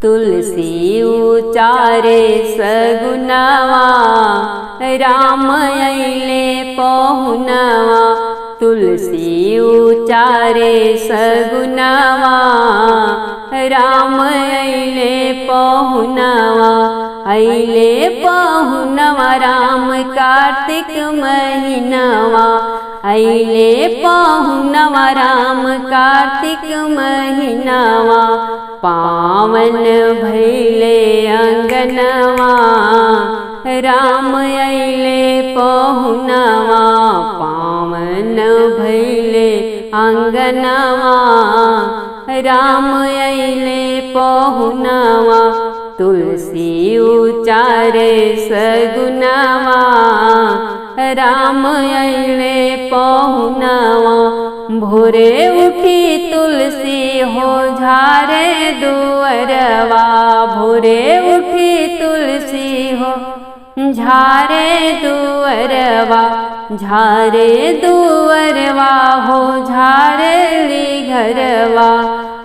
तुलसी उचारे सगुनवा, राम अइले पहुनवा। तुलसी उचारे सगुनवा, राम अइले पहुनवा। अइले पहुनवा राम कार्तिक महीनवा। अइले पहुनवा राम कार्तिक महीनवा। पावन भैले अंगनवा, राम अइले पहुनवा। पावन भैले अंगनवा, राम अइले पहुनवा। तुलसी उचारे सगुनवा, राम अइले पहुनवा। भोरे उठी तुलसी हो झारे दुअरवा। भोरे उठी तुलसी हो झारे दुअरवा। झारे दुअरवा हो झारे घरवा।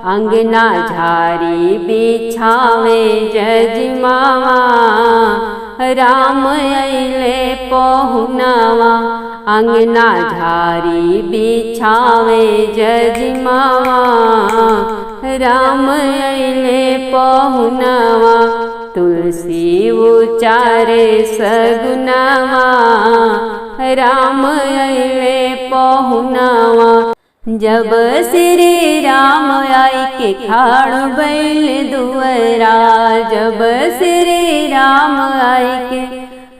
अंगना झारी बिछावे जजमावा, राम अइले पहुनवा। अंगना झारी बिछावे जजमावा, राम अइले पहुनवा। तुलसी उचारे सगुनवा, राम अइले पहुनवा। जब श्री राम आई के खाड़ बैल दुअरा। जब श्री राम आई के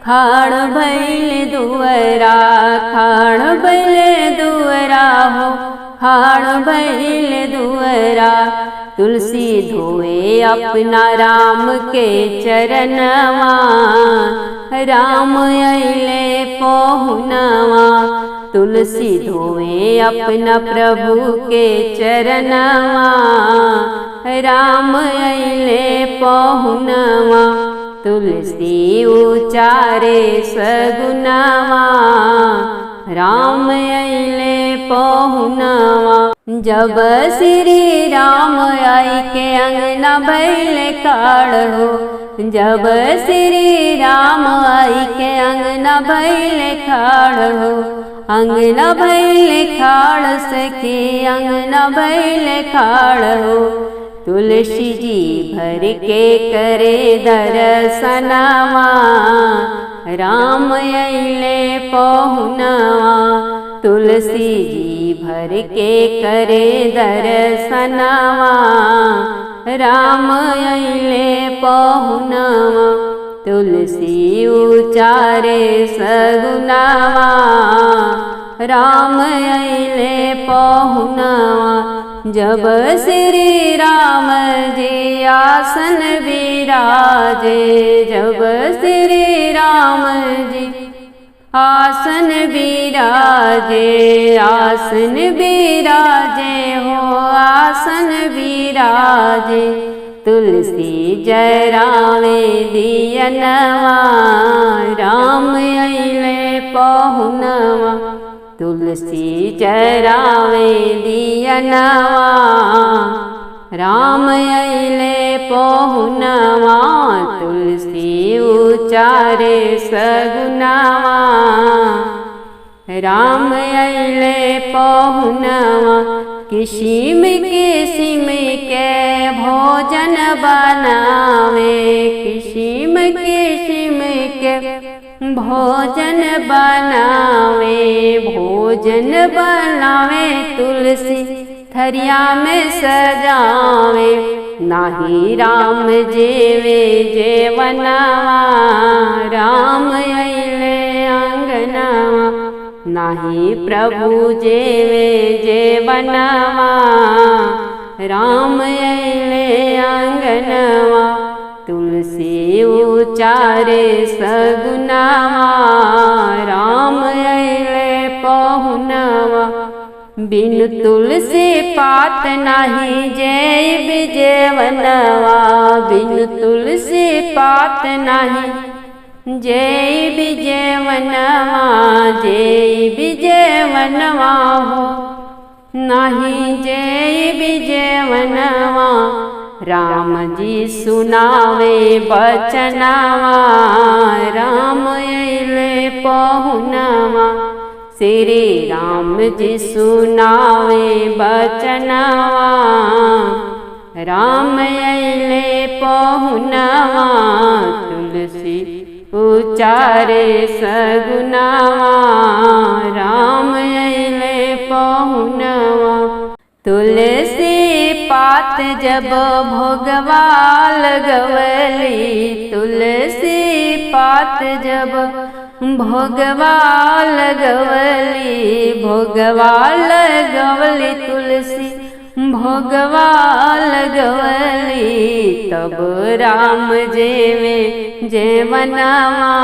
खाड़ बैल दुअरा। खाड़ बैल दुअरा हो खाड़ बैल दुअरा। तुलसी धोए अपना राम के चरणवा, राम अइले पहुनवा। तुलसी धोए अपना प्रभु के चरणवा, राम अइले पहुनवा। तुलसी उचारे सगुनवा, राम अइले पहुनवा। जब श्री राम आई के अंगना बैल काढ़ हो। जब श्री राम आई के अंगना बैल खाड़ हो। अंगना बैल खाड़ सखी अंगना बैल खाड़ हो। तुलसी जी भर के करे दर्शनवा, राम अइले पहुनवा। तुलसी जी भर के करे दर्शनवा, राम अइले पहुनवा। तुलसी उचारे सगुनवा, राम अइले पहुनवा। जब श्री राम जी आसन विराजे। जब श्री राम जी आसन विराजे। आसन विराजे हो आसन विराजे। तुलसी जरावे दियनवा, राम अइले पहुनवा। तुलसी जरावे दियनवा, राम अइले पहुनवा। तुलसी उचारे सगुनवा, राम अइले पहुनवा। किसिम किसिम के भोजन बनावे। किसिम किसिम के भोजन बनावे। भोजन बनावे तुलसी थरिया में सजावे। नाही राम जेवे जेवनवा, राम अइले अंगनवा। नाही प्रभु जेवे जेवनवा, राम अइले अंगनवा। तुलसी उचारे सगुनवा, राम अइले पहुनवा। बिन तुलसी पात नाही जय विजयवनवा। बिन तुलसी पात नाही जय विजयवनवा। जय विजयवनवा हो नाही जय विजयवनवा। राम जी सुनावे बचनावा, राम अइले पहुनावा। श्री राम जी सुनावे बचनावा, राम अइले पहुनावा। तुलसी उचारे सगुनावा, राम अइले पहुनावा। तुलसी पात जब भोगवा लगवली, तुलसी पात जब भोगवा लगवली, भोगवा लगवली तुलसी भोगवा लगवली। तब राम जेवे जेवनावा,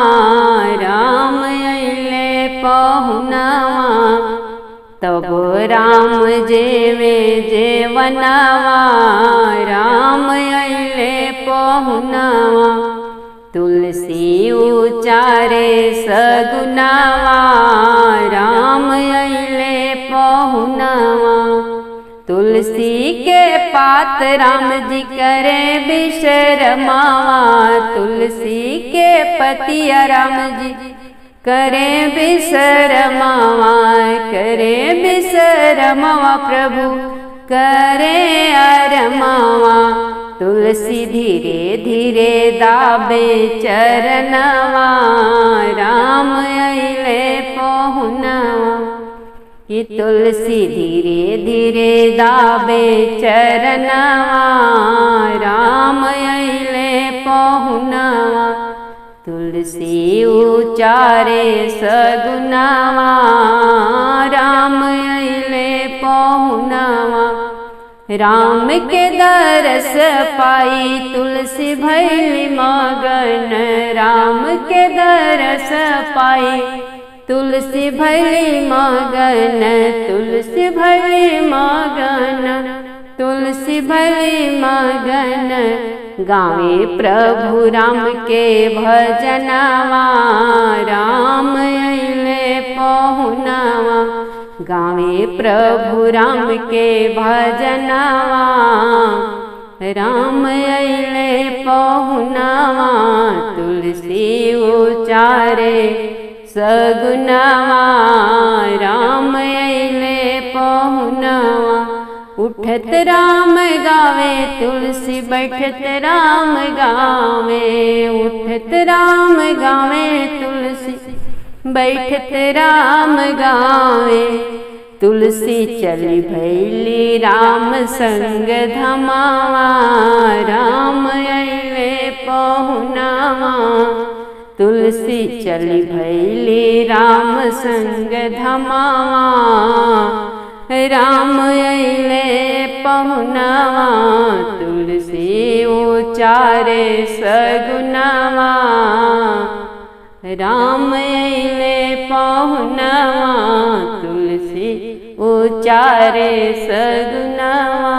राम अइले पहुनावा। तब राम जेवे जेवनावा, राम अइले पहुनावा। तुलसी उचारे सगुनावा, राम अइले पहुनावा। तुलसी के पात राम जी करे विश्रमावा, तुलसी के पतिया राम जी करे विश्रमावा, करे विश्रमावा प्रभु करे अरमावा। तुलसी धीरे धीरे दाबे चरणवा, राम अइले पहुनावा। कि तुलसी धीरे धीरे दाबे चरणवा, राम अइले पहुनावा। तुलसी उचारे सगुनावा, राम अइले पहुनावा। राम के दरस पाई तुलसी भैली मगन, राम के दरस पाई तुलसी भैली मगन, तुलसी भैली मगन, तुलसी भैली मगन। गावे प्रभु राम के भजनवा, राम अइले पहुनावा। गावे प्रभु राम के भजनवा, राम अइले पहुनावा। तुलसी उचारे सगुनावा, राम अइले पहुनावा। उठत राम गावे तुलसी बैठत राम गावे, उठत राम गावे तुलसी बैठत राम गावे। तुलसी चली भैली राम संग धमावा, राम अइले पहुनावा। तुलसी चली भैली राम संग धमावा, राम अइले पहुनावा। तुलसी उचारे सगुनावा, राम अइले पहुनावा। तुलसी उचारे सगुनावा।